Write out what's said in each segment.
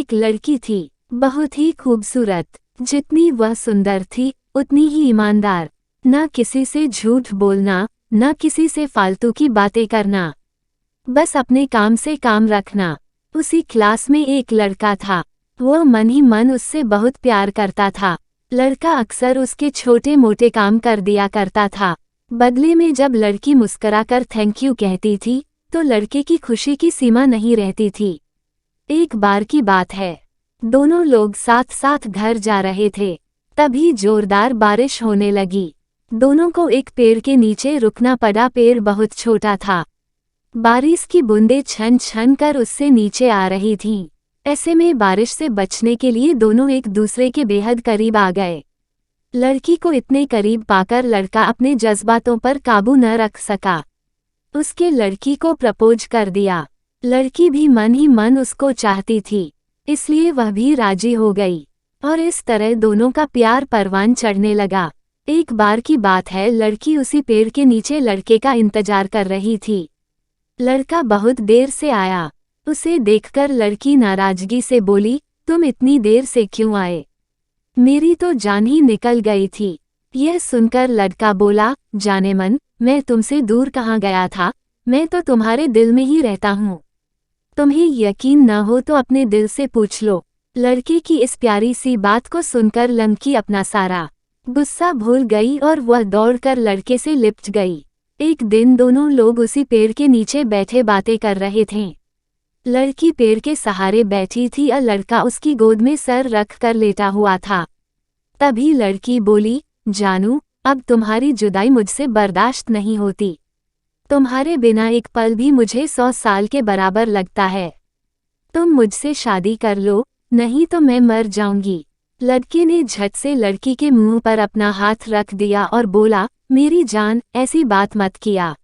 एक लड़की थी, बहुत ही खूबसूरत। जितनी वह सुंदर थी उतनी ही ईमानदार। न किसी से झूठ बोलना, न किसी से फालतू की बातें करना, बस अपने काम से काम रखना। उसी क्लास में एक लड़का था, वह मन ही मन उससे बहुत प्यार करता था। लड़का अक्सर उसके छोटे मोटे काम कर दिया करता था। बदले में जब लड़की मुस्कुराकर थैंक यू कहती थी तो लड़के की खुशी की सीमा नहीं रहती थी। एक बार की बात है, दोनों लोग साथ साथ घर जा रहे थे, तभी जोरदार बारिश होने लगी। दोनों को एक पेड़ के नीचे रुकना पड़ा। पेड़ बहुत छोटा था, बारिश की बूंदें छन छन कर उससे नीचे आ रही थीं। ऐसे में बारिश से बचने के लिए दोनों एक दूसरे के बेहद करीब आ गए। लड़की को इतने करीब पाकर लड़का अपने जज्बातों पर काबू न रख सका। उसके लड़की को प्रपोज कर दिया। लड़की भी मन ही मन उसको चाहती थी, इसलिए वह भी राजी हो गई और इस तरह दोनों का प्यार परवान चढ़ने लगा। एक बार की बात है, लड़की उसी पेड़ के नीचे लड़के का इंतजार कर रही थी। लड़का बहुत देर से आया। उसे देखकर लड़की नाराजगी से बोली, तुम इतनी देर से क्यों आए? मेरी तो जान ही निकल गई थी। यह सुनकर लड़का बोला, जाने मन, मैं तुमसे दूर कहाँ गया था, मैं तो तुम्हारे दिल में ही रहता हूँ। तुम्हें यकीन न हो तो अपने दिल से पूछ लो। लड़के की इस प्यारी सी बात को सुनकर लड़की अपना सारा गुस्सा भूल गई और वह दौड़कर लड़के से लिपट गई। एक दिन दोनों लोग उसी पेड़ के नीचे बैठे बातें कर रहे थे। लड़की पेड़ के सहारे बैठी थी और लड़का उसकी गोद में सर रख कर लेटा हुआ था। तभी लड़की बोली, जानू, अब तुम्हारी जुदाई मुझसे बर्दाश्त नहीं होती। तुम्हारे बिना एक पल भी मुझे 100 साल के बराबर लगता है। तुम मुझसे शादी कर लो, नहीं तो मैं मर जाऊंगी। लड़के ने झट से लड़की के मुंह पर अपना हाथ रख दिया और बोला, मेरी जान, ऐसी बात मत किया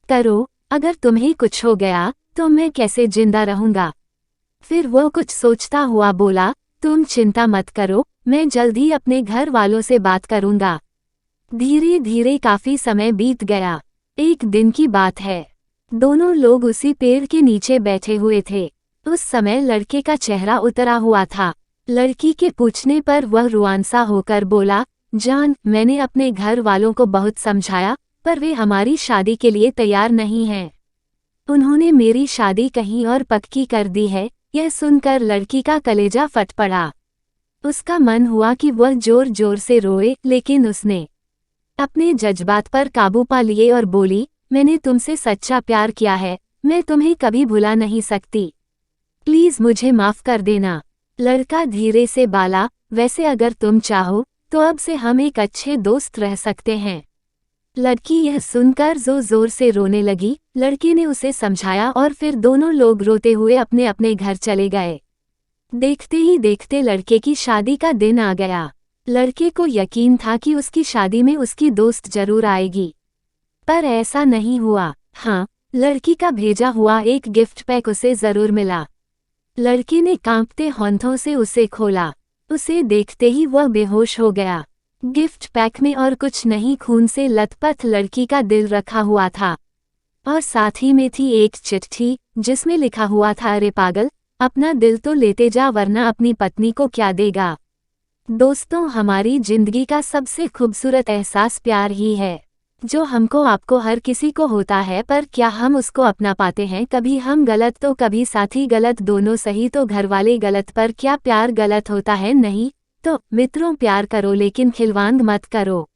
करो। अगर तुम्हें कुछ हो गया तो मैं कैसे जिंदा रहूंगा? फिर वो कुछ सोचता हुआ बोला, तुम चिंता मत करो, मैं जल्द ही अपने घर वालों से बात करूंगा। धीरे धीरे काफी समय बीत गया। एक दिन की बात है, दोनों लोग उसी पेड़ के नीचे बैठे हुए थे। उस समय लड़के का चेहरा उतरा हुआ था। लड़की के पूछने पर वह रुआंसा होकर बोला, जान, मैंने अपने घर वालों को बहुत समझाया, पर वे हमारी शादी के लिए तैयार नहीं हैं। उन्होंने मेरी शादी कहीं और पक्की कर दी है। यह सुनकर लड़की का कलेजा फट पड़ा। उसका मन हुआ कि वह जोर जोर से रोए, लेकिन उसने अपने जज्बात पर काबू पा लिए और बोली, मैंने तुमसे सच्चा प्यार किया है, मैं तुम्हें कभी भुला नहीं सकती। प्लीज मुझे माफ कर देना। लड़का धीरे से बोला, वैसे अगर तुम चाहो तो अब से हम एक अच्छे दोस्त रह सकते हैं। लड़की यह सुनकर जोर जोर से रोने लगी। लड़के ने उसे समझाया और फिर दोनों लोग रोते हुए अपने अपने घर चले गए। देखते ही देखते लड़के की शादी का दिन आ गया। लड़के को यकीन था कि उसकी शादी में उसकी दोस्त जरूर आएगी, पर ऐसा नहीं हुआ। हाँ, लड़की का भेजा हुआ एक गिफ्ट पैक उसे जरूर मिला। लड़के ने कांपते हाथों से उसे खोला। उसे देखते ही वह बेहोश हो गया। गिफ्ट पैक में और कुछ नहीं, खून से लथपथ लड़की का दिल रखा हुआ था और साथ ही में थी एक चिट्ठी जिसमें लिखा हुआ था, अरे पागल, अपना दिल तो लेते जा वरना अपनी पत्नी को क्या देगा। दोस्तों, हमारी जिंदगी का सबसे खूबसूरत एहसास प्यार ही है, जो हमको आपको हर किसी को होता है, पर क्या हम उसको अपना पाते हैं? कभी हम गलत तो कभी साथी गलत, दोनों सही तो घरवाले गलत, पर क्या प्यार गलत होता है? नहीं। तो मित्रों, प्यार करो लेकिन खिलवाड़ मत करो।